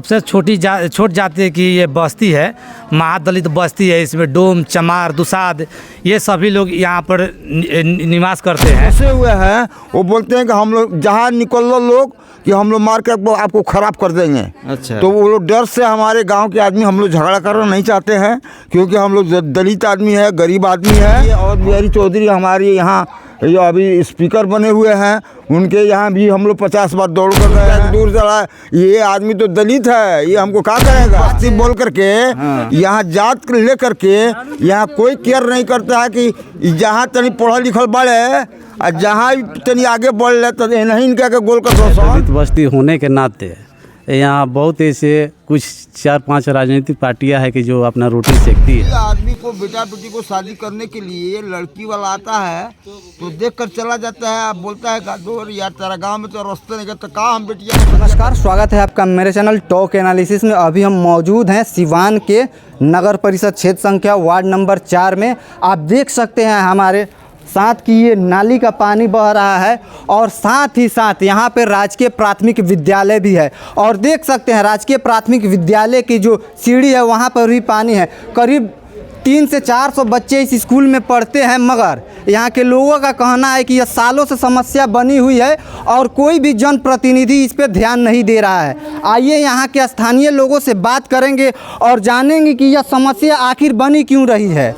सबसे छोट जाति की ये बस्ती है, महादलित बस्ती है। इसमें डोम, चमार, दुसाद ये सभी लोग यहाँ पर निवास करते हैं। फंसे हुए हैं। वो बोलते हैं कि हम लोग जहाँ निकल लो लोग कि हम लोग मार के आपको ख़राब कर देंगे। अच्छा। तो वो लोग डर से हमारे गांव के आदमी हम लोग झगड़ा करना नहीं चाहते हैं, क्योंकि हम लोग दलित आदमी है, गरीब आदमी है। और बिहारी चौधरी हमारे यहाँ जो अभी स्पीकर बने हुए हैं, उनके यहाँ भी हम लोग 50 बार दौड़ कर गए हैं। दूर चला, ये आदमी तो दलित है, ये हमको क्या करेगा। बात बोल करके यहाँ जात ले करके यहाँ कोई केयर नहीं करता है कि जहाँ तनी पढ़ा लिखल बढ़े और जहाँ तनी आगे बढ़ ले तो नहीं इनका के गोल कर। दलित बस्ती होने के नाते यहाँ बहुत ऐसे कुछ 4-5 राजनीतिक पार्टियां हैं कि जो अपना रोटी सेकती है। आदमी को बेटा बेटी को शादी करने के लिए लड़की वाला आता है तो देख कर चला जाता है, आप बोलता है गादोर यार तेरा गांव में तो रास्ते नहीं तो कहाँ हम बेटियाँ। नमस्कार, स्वागत है आपका मेरे चैनल टॉक एनालिसिस में। अभी हम मौजूद हैं सिवान के नगर परिषद क्षेत्र संख्या वार्ड नंबर 4 में। आप देख सकते हैं हमारे साथ कि ये नाली का पानी बह रहा है और साथ ही साथ यहाँ पे राजकीय प्राथमिक विद्यालय भी है। और देख सकते हैं राजकीय प्राथमिक विद्यालय की जो सीढ़ी है वहाँ पर भी पानी है। करीब 300 से 400 बच्चे इस स्कूल में पढ़ते हैं, मगर यहाँ के लोगों का कहना है कि यह सालों से समस्या बनी हुई है और कोई भी जनप्रतिनिधि इस पर ध्यान नहीं दे रहा है। आइए यहाँ के स्थानीय लोगों से बात करेंगे और जानेंगे कि यह समस्या आखिर बनी क्यों रही है।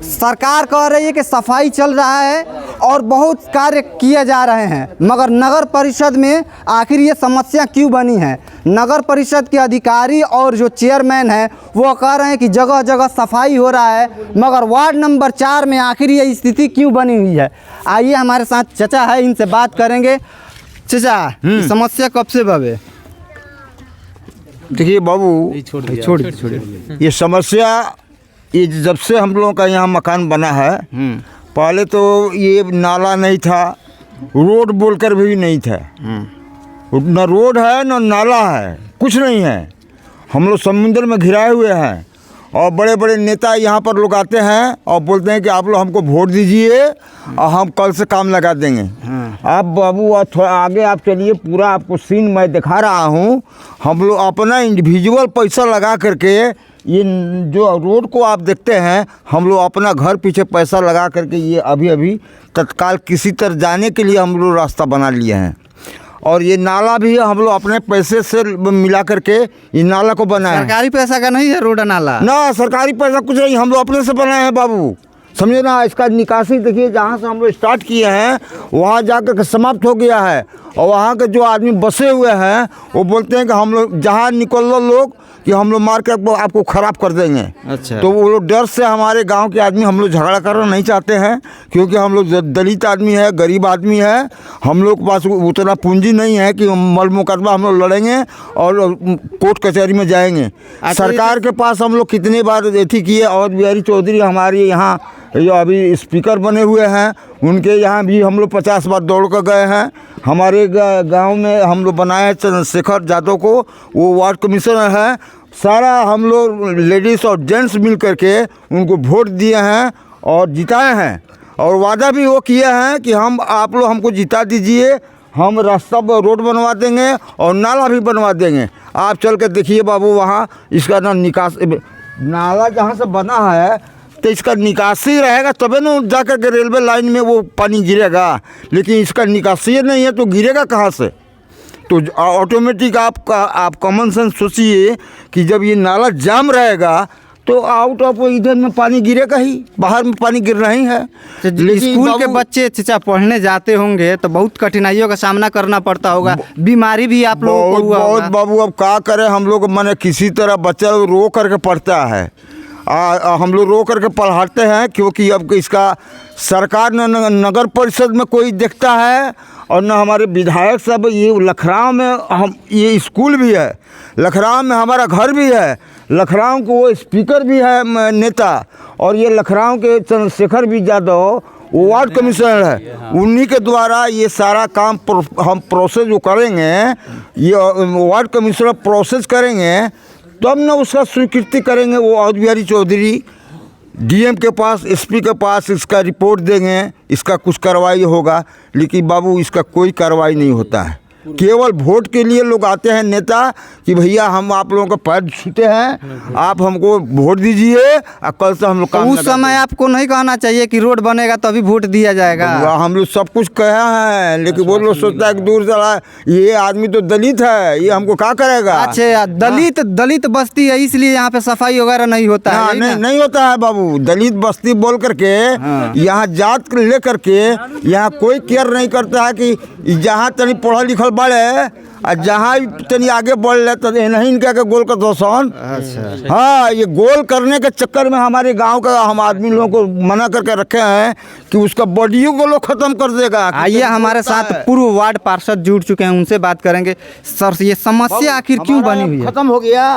सरकार कह रही है कि सफाई चल रहा है और बहुत कार्य किए जा रहे हैं, मगर नगर परिषद में आखिर ये समस्या क्यों बनी है। नगर परिषद के अधिकारी और जो चेयरमैन है वो कह रहे हैं कि जगह जगह सफाई हो रहा है, मगर वार्ड नंबर 4 में आखिर ये स्थिति क्यों बनी हुई है। आइए हमारे साथ चचा है, इनसे बात करेंगे। चचा, समस्या कब से बवे? देखिए बाबू, ये समस्या ये जब से हम लोगों का यहाँ मकान बना है, पहले तो ये नाला नहीं था, रोड बोलकर भी नहीं था। न रोड है न नाला है, कुछ नहीं है। हम लोग समुद्र में घिराए हुए हैं और बड़े बड़े नेता यहाँ पर लोग आते हैं और बोलते हैं कि आप लोग हमको वोट दीजिए और हम कल से काम लगा देंगे। आप बाबू थोड़ा आगे आप चलिए, पूरा आपको सीन मैं दिखा रहा हूँ। हम लोग अपना इंडिविजुअल पैसा लगा करके ये जो रोड को आप देखते हैं, हम लोग अपना घर पीछे पैसा लगा करके ये अभी तत्काल किसी तरह जाने के लिए हम लोग रास्ता बना लिए हैं। और ये नाला भी हम लोग अपने पैसे से मिला करके ये नाला को बनाए हैं। सरकारी पैसा का नहीं है रोड नाला ना, सरकारी पैसा कुछ नहीं, हम लोग अपने से बनाए हैं बाबू, समझे ना। इसका निकासी देखिए, जहाँ से हम लोग स्टार्ट किए हैं वहाँ जाकर के समाप्त हो गया है। और वहाँ के जो आदमी बसे हुए हैं वो बोलते हैं कि हम लोग जहाँ निकल लो लोग कि हम लोग मार के आपको ख़राब कर देंगे। अच्छा। तो वो लोग डर से हमारे गांव के आदमी हम लोग झगड़ा करना नहीं चाहते हैं, क्योंकि हम लोग दलित आदमी है, गरीब आदमी है। हम लोग के पास उतना पूंजी नहीं है कि मल मुकदमा हम लोग लड़ेंगे और कोर्ट कचहरी में जाएंगे। सरकार के पास हम लोग कितने बार एथी किए। और बिहारी चौधरी हमारे यहाँ जो अभी स्पीकर बने हुए हैं, उनके यहाँ भी हम लोग 50 बार दौड़ कर गए हैं। हमारे गांव में हम लोग बनाए हैं चंद्रशेखर यादव को, वो वार्ड कमिश्नर है। सारा हम लोग लेडीज़ और जेंट्स मिल करके उनको वोट दिए हैं और जिताए हैं। और वादा भी वो किए हैं कि हम आप लोग हमको जिता दीजिए, हम रास्ता रोड बनवा देंगे और नाला भी बनवा देंगे। आप चल कर देखिए बाबू, वहाँ इसका ना निकास नाला जहाँ से बना है तो इसका निकासी रहेगा तबे ना जाकर के रेलवे लाइन में वो पानी गिरेगा, लेकिन इसका निकासी नहीं है तो गिरेगा कहाँ से। तो ऑटोमेटिक आप कॉमन सेंस सोचिए कि जब ये नाला जाम रहेगा तो आउट ऑफ इधर में पानी गिरेगा ही, बाहर में पानी गिर रही है। स्कूल के बच्चे चचा पढ़ने जाते होंगे तो बहुत कठिनाइयों का सामना करना पड़ता होगा, बीमारी भी आप लोगों को हुआ होगा। बहुत बाबू, अब क्या करें हम लोग, मैंने किसी तरह बच्चा रो करके पढ़ता है। हम लोग रो करके पढ़ाते हैं, क्योंकि अब इसका सरकार न नगर परिषद में कोई देखता है और न हमारे विधायक सब। ये लखराव में हम ये स्कूल भी है, लखराव में हमारा घर भी है, लखराव को वो स्पीकर भी है नेता, और ये लखराव के चंद्रशेखर भी यादव वो वार्ड कमिश्नर है। उन्हीं के द्वारा ये सारा काम हम प्रोसेस जो करेंगे, ये वार्ड कमिश्नर प्रोसेस करेंगे तब न उसका स्वीकृति करेंगे। वो अवध बिहारी चौधरी डीएम के पास, एसपी के पास इसका रिपोर्ट देंगे, इसका कुछ कार्रवाई होगा। लेकिन बाबू इसका कोई कार्रवाई नहीं होता है। केवल वोट के लिए लोग आते हैं नेता कि भैया हम आप लोगों का पैर छूते हैं, आप हमको वोट दीजिए और कल से हम लोग काम उस समय आपको नहीं कहना चाहिए कि रोड बनेगा तभी वोट दिया जाएगा। हम लोग सब कुछ कहे हैं, लेकिन वो लोग सोचता है कि दूर चला ये आदमी तो दलित है, ये हमको क्या करेगा। अच्छा, दलित बस्ती है इसलिए यहाँ पे सफाई वगैरह नहीं होता है। नहीं होता है बाबू। दलित बस्ती बोल करके यहाँ जात ले करके यहाँ कोई केयर नहीं करता है कि जहाँ तनी पढ़ल लिखल बढ़े और जहाँ तनी आगे बढ़ ले तो नहीं इनका के गोल कर दो सन। अच्छा। हाँ, ये गोल करने के चक्कर में हमारे गांव का हम आदमी लोगों को मना करके रखे हैं कि उसका बॉडियों को लोग खत्म कर देगा। आइए हमारे साथ पूर्व वार्ड पार्षद जुड़ चुके हैं, उनसे बात करेंगे। सर, ये समस्या आखिर क्यों बनी हुई है? खत्म हो गया।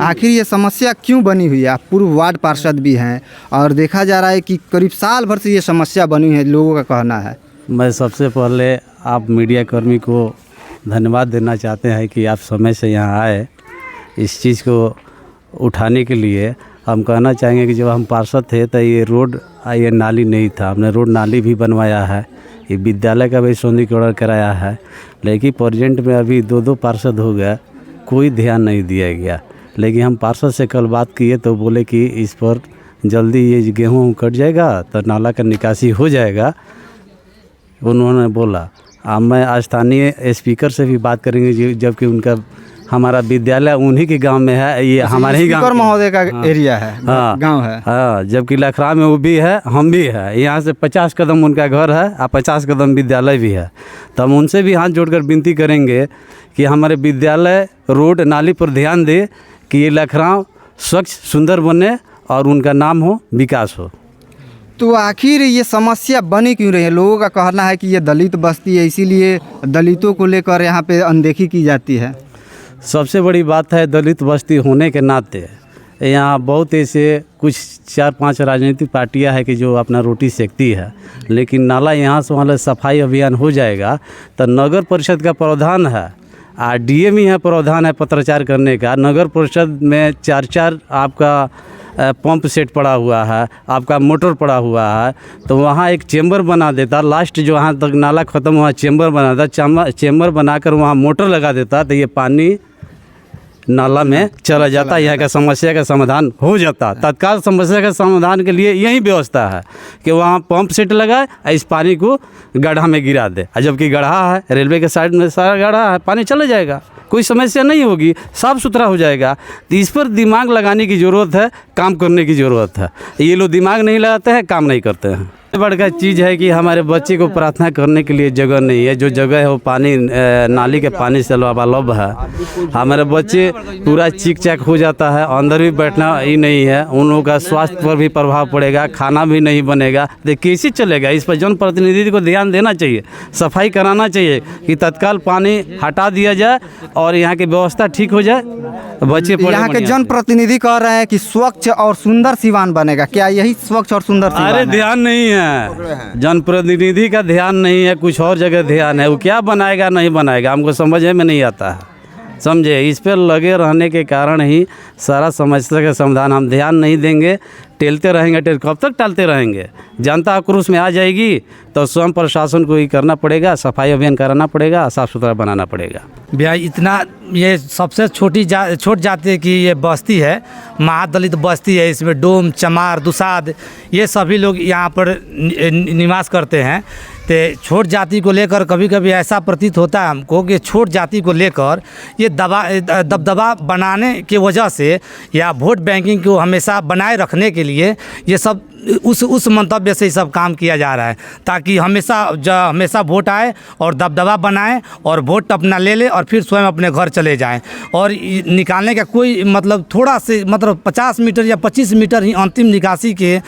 आखिर ये समस्या क्यों बनी हुई है? आप पूर्व वार्ड पार्षद भी हैं और देखा जा रहा है कि करीब साल भर से ये समस्या बनी हुई है, लोगों का कहना है। मैं सबसे पहले आप मीडिया कर्मी को धन्यवाद देना चाहते हैं कि आप समय से यहाँ आए इस चीज़ को उठाने के लिए। हम कहना चाहेंगे कि जब हम पार्षद थे तो ये रोड ये नाली नहीं था, हमने रोड नाली भी बनवाया है, ये विद्यालय का भी सौंदर्यीकरण कराया है, लेकिन प्रेजेंट में अभी 2 पार्षद हो गए, कोई ध्यान नहीं दिया गया। लेकिन हम पार्षद से कल बात किए तो बोले कि इस पर जल्दी ये गेहूँ कट जाएगा तो नाला का निकासी हो जाएगा, उन्होंने बोला। अब मैं स्थानीय स्पीकर से भी बात करेंगे, जबकि उनका हमारा विद्यालय उन्हीं के गांव में है, ये हमारे ही गांव महोदय का एरिया है, गांव है। हाँ, जबकि लखरा में वो भी है, हम भी है। यहाँ से 50 कदम उनका घर है और 50 कदम विद्यालय भी है। तो हम उनसे भी हाथ जोड़कर विनती करेंगे कि हमारे विद्यालय रोड नाली पर ध्यान दे कि ये लखरा स्वच्छ सुंदर बने और उनका नाम हो, विकास हो। तो आखिर ये समस्या बनी क्यों रही है? लोगों का कहना है कि ये दलित बस्ती है, इसीलिए दलितों को लेकर यहाँ पे अनदेखी की जाती है। सबसे बड़ी बात है, दलित बस्ती होने के नाते यहाँ बहुत ऐसे कुछ 4-5 राजनीतिक पार्टियां है कि जो अपना रोटी सेकती है, लेकिन नाला यहाँ से वहाँ सफाई अभियान हो जाएगा तो नगर परिषद का प्रावधान है, डीएम ही है प्रावधान है पत्राचार करने का। नगर परिषद में 4 आपका पंप सेट पड़ा हुआ है, आपका मोटर पड़ा हुआ है, तो वहाँ एक चेंबर बना देता, लास्ट जो वहाँ तक नाला ख़त्म हुआ चेंबर बनाता, चेंबर बनाकर वहाँ मोटर लगा देता तो ये पानी नाला में चला जाता, यहाँ का समस्या का समाधान हो जाता। तत्काल समस्या का समाधान के लिए यही व्यवस्था है कि वहाँ पंप सेट लगाए, इस पानी को गड्ढा में गिरा दे। जबकि गड्ढा है, रेलवे के साइड में सारा गड्ढा है, पानी चला जाएगा, कोई समस्या नहीं होगी, साफ़ सुथरा हो जाएगा। तो इस पर दिमाग लगाने की ज़रूरत है, काम करने की ज़रूरत है। ये लोग दिमाग नहीं लगाते हैं, काम नहीं करते हैं। बड़ा चीज़ है कि हमारे बच्चे को प्रार्थना करने के लिए जगह नहीं है, जो जगह है वो पानी नाली के पानी से लबालब है। हमारे बच्चे पूरा चिक चाक हो जाता है, अंदर भी बैठना ही नहीं है, उन लोगों का स्वास्थ्य पर भी प्रभाव पड़ेगा, खाना भी नहीं बनेगा, तो कैसे चलेगा? इस पर जनप्रतिनिधि को ध्यान देना चाहिए, सफाई कराना चाहिए कि तत्काल पानी हटा दिया जाए और यहाँ की व्यवस्था ठीक हो जाए। बच्चे यहाँ के जनप्रतिनिधि कह रहे हैं कि स्वच्छ और सुंदर सिवान बनेगा, क्या यही स्वच्छ और सुंदर सिवान? अरे ध्यान नहीं है, जनप्रतिनिधि का ध्यान नहीं है, कुछ और जगह ध्यान है। वो क्या बनाएगा नहीं बनाएगा हमको समझ में नहीं आता है, समझे। इस पर लगे रहने के कारण ही सारा समस्या का समाधान हम ध्यान नहीं देंगे, टेलते रहेंगे। कब तक टालते रहेंगे? जनता आक्रोश में आ जाएगी तो स्वयं प्रशासन को ही करना पड़ेगा, सफाई अभियान कराना पड़ेगा, साफ़ सुथरा बनाना पड़ेगा। भैया इतना ये सबसे छोट जाति की ये बस्ती है, महादलित बस्ती है, इसमें डोम, चमार, दुसाद ये सभी लोग यहाँ पर निवास करते हैं। तो छोट जाति को लेकर कभी कभी ऐसा प्रतीत होता है हमको कि छोट जाति को लेकर ये दबदबा बनाने की वजह से या वोट बैंकिंग को हमेशा बनाए रखने के लिए ये सब उस मंतव्य से सब काम किया जा रहा है, ताकि हमेशा वोट आए और दबदबा बनाए और वोट अपना ले ले और फिर स्वयं अपने घर चले जाएं। और निकालने का कोई मतलब थोड़ा से 50 मीटर या 25 मीटर ही अंतिम निकासी के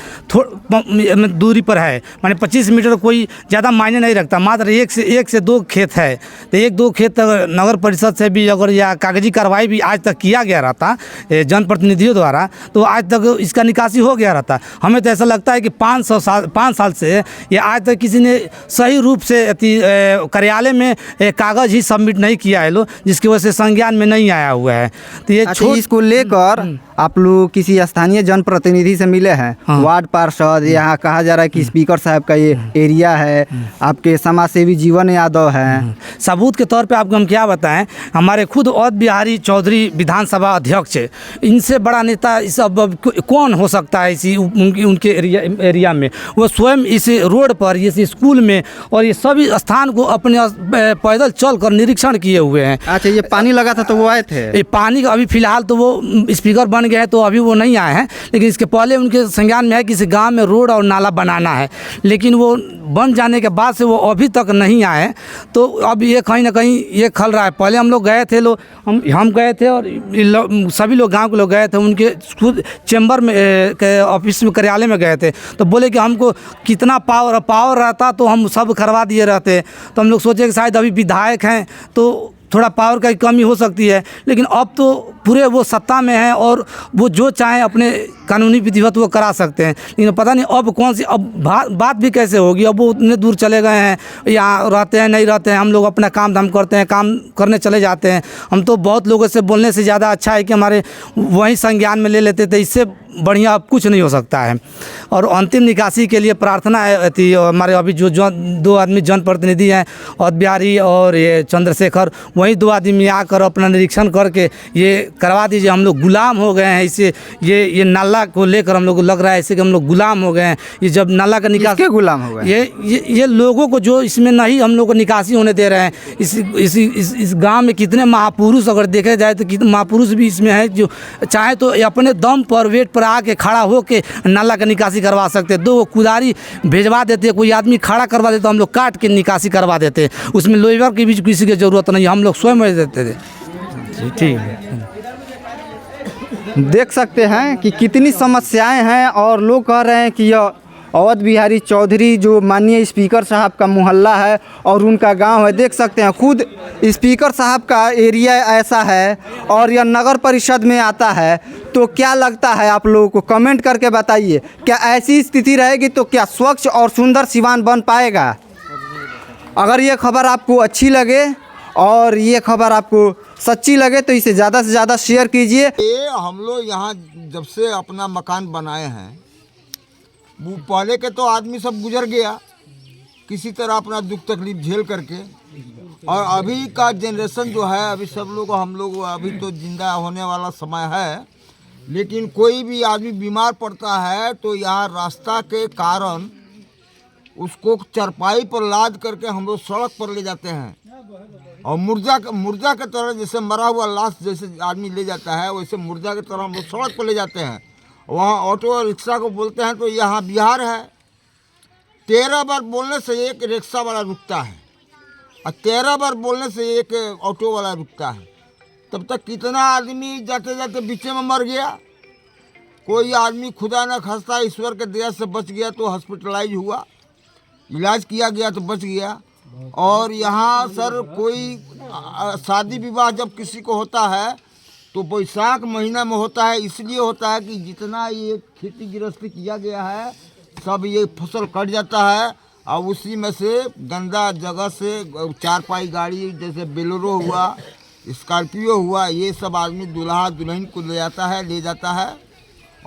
दूरी पर है, माने 25 मीटर कोई ज़्यादा मायने नहीं रखता। मात्र 1 से 2 खेत है, तो 1-2 खेत नगर परिषद से भी अगर या कागजी कार्रवाई भी आज तक किया गया रहता जनप्रतिनिधियों द्वारा, तो आज तक इसका निकासी हो गया रहता। हमें तो ऐसा लगता है कि 5 साल से ये आज तक किसी ने सही रूप से कार्यालय में कागज़ ही सबमिट नहीं किया है लोग, जिसकी वजह से संज्ञान में नहीं आया हुआ है। तो ये इसको लेकर आप लोग किसी स्थानीय जनप्रतिनिधि से मिले हैं? वार्ड पार्षद, यहाँ कहा जा रहा है कि स्पीकर साहब का ये एरिया है, आपके समाज सेवी जीवन यादव हैं। सबूत के तौर पे आपको हम क्या बताएं, हमारे खुद अवध बिहारी चौधरी विधानसभा अध्यक्ष, इनसे बड़ा नेता इस अब कौन हो सकता है इसी उनके एरिया में। वो स्वयं इस रोड पर, इस स्कूल में और ये सभी स्थान को अपने पैदल चल कर निरीक्षण किए हुए हैं। अच्छा, ये पानी लगा था तो वो आए थे? ये पानी का अभी फिलहाल तो वो स्पीकर बन गए हैं तो अभी वो नहीं आए हैं, लेकिन इसके पहले उनके संज्ञान में है कि इस गांव में रोड और नाला बनाना है, लेकिन वो बन जाने के बाद से वो अभी तक नहीं आए। तो अब ये कहीं ना कहीं ये खल रहा है। पहले हम लोग गए थे, हम गए थे और सभी लोग गांव के लोग गए थे, उनके खुद चैम्बर में के ऑफिस में, कार्यालय में गए थे, तो बोले कि हमको कितना पावर रहता तो हम सब करवा दिए रहते। तो हम लोग सोचे कि शायद अभी विधायक हैं तो थोड़ा पावर का कमी हो सकती है, लेकिन अब तो पूरे वो सत्ता में हैं और वो जो चाहें अपने कानूनी विधिवत वो करा सकते हैं। लेकिन पता नहीं अब कौन सी अब बात भी कैसे होगी। अब वो उतने दूर चले गए हैं, यहाँ रहते हैं नहीं रहते हैं, हम लोग अपना काम धाम करते हैं, काम करने चले जाते हैं। हम तो बहुत लोगों से बोलने से ज़्यादा अच्छा है कि हमारे वहीं संज्ञान में ले लेते थे, इससे बढ़िया अब कुछ नहीं हो सकता है। और अंतिम निकासी के लिए प्रार्थना थी। हमारे अभी जो दो आदमी जनप्रतिनिधि हैं, अवध बिहारी और ये चंद्रशेखर, वही दो आदमी आकर अपना निरीक्षण करके ये करवा दीजिए। हम लोग गुलाम हो गए हैं इससे, ये नाला को लेकर हम लोग को लग रहा है ऐसे कि हम लोग गुलाम हो गए हैं। ये जब नाला का निकासी किसके गुलाम हो गए? ये लोगों को जो इसमें नहीं हम लोग को निकासी होने दे रहे हैं। इस गांव में कितने महापुरुष अगर देखे जाए तो कितने महापुरुष भी इसमें हैं जो चाहे तो अपने दम पर वेट पर आके खड़ा होके नाला का निकासी करवा सकते। दो कुदारी भेजवा देते, कोई आदमी खड़ा करवा देते, हम लोग काट के निकासी करवा देते। उसमें लेबर की भी किसी की ज़रूरत नहीं, हम लोग स्वयं देते थे। ठीक है, देख सकते हैं कि कितनी समस्याएं हैं और लोग कह रहे हैं कि यह अवध बिहारी चौधरी जो माननीय स्पीकर साहब का मोहल्ला है और उनका गांव है। देख सकते हैं खुद स्पीकर साहब का एरिया ऐसा है और यह नगर परिषद में आता है। तो क्या लगता है आप लोगों को, कमेंट करके बताइए, क्या ऐसी स्थिति रहेगी तो क्या स्वच्छ और सुंदर सिवान बन पाएगा? अगर ये खबर आपको अच्छी लगे और ये खबर आपको सच्ची लगे तो इसे ज़्यादा से ज़्यादा शेयर कीजिए। ये हम लोग यहाँ जब से अपना मकान बनाए हैं, वो पहले के तो आदमी सब गुजर गया किसी तरह अपना दुख तकलीफ झेल करके, और अभी का जनरेशन जो है, अभी सब लोग हम लोग अभी तो जिंदा होने वाला समय है, लेकिन कोई भी आदमी बीमार पड़ता है तो यहाँ रास्ता के कारण उसको चरपाई पर लाद करके हम लोग सड़क पर ले जाते हैं, और मुर्जा के तरह जैसे मरा हुआ लाश जैसे आदमी ले जाता है, वैसे मुर्जा की तरह हम लोग सड़क पर ले जाते हैं। वहाँ ऑटो और रिक्शा को बोलते हैं तो यहाँ बिहार है, 13 बार बोलने से एक रिक्शा वाला रुकता है और 13 बार बोलने से एक ऑटो वाला रुकता है। तब तक कितना आदमी जाते जाते बीच में मर गया। कोई आदमी खुदा न खास्ता ईश्वर के दया से बच गया तो हॉस्पिटलाइज हुआ, इलाज किया गया तो बच गया। और यहाँ सर कोई शादी विवाह जब किसी को होता है तो बैसाख महीना में होता है। इसलिए होता है कि जितना ये खेती गृहस्थी किया गया है सब ये फसल कट जाता है, और उसी में से गंदा जगह से चारपाई गाड़ी जैसे बेलोरो हुआ, स्कॉर्पियो हुआ, ये सब आदमी दूल्हा दुल्हन को ले जाता है।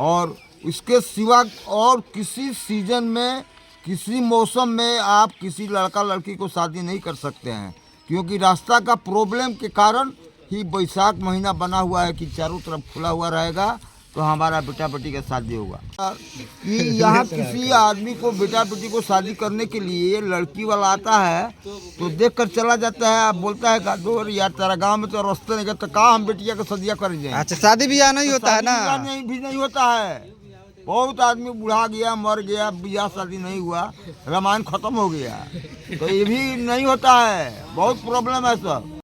और इसके सिवा और किसी सीजन में, किसी मौसम में आप किसी लड़का लड़की को शादी नहीं कर सकते हैं, क्योंकि रास्ता का प्रॉब्लम के कारण ही बैसाख महीना बना हुआ है कि चारों तरफ खुला हुआ रहेगा तो हमारा बेटा बेटी का शादी होगा। कि यहाँ किसी आदमी को बेटा बेटी को शादी करने के लिए लड़की वाला आता है तो देख कर चला जाता है, बोलता है गादोर यार तेरा गांव में तो रास्ते नहीं तो कहाँ हम बेटिया का सदिया कर जाए। अच्छा, शादी ब्याह नहीं होता है ना? नहीं होता है। बहुत आदमी बुढ़ा गया, मर गया, ब्याह शादी नहीं हुआ, रामायण खत्म हो गया, तो ये भी नहीं होता है। बहुत प्रॉब्लम है सब।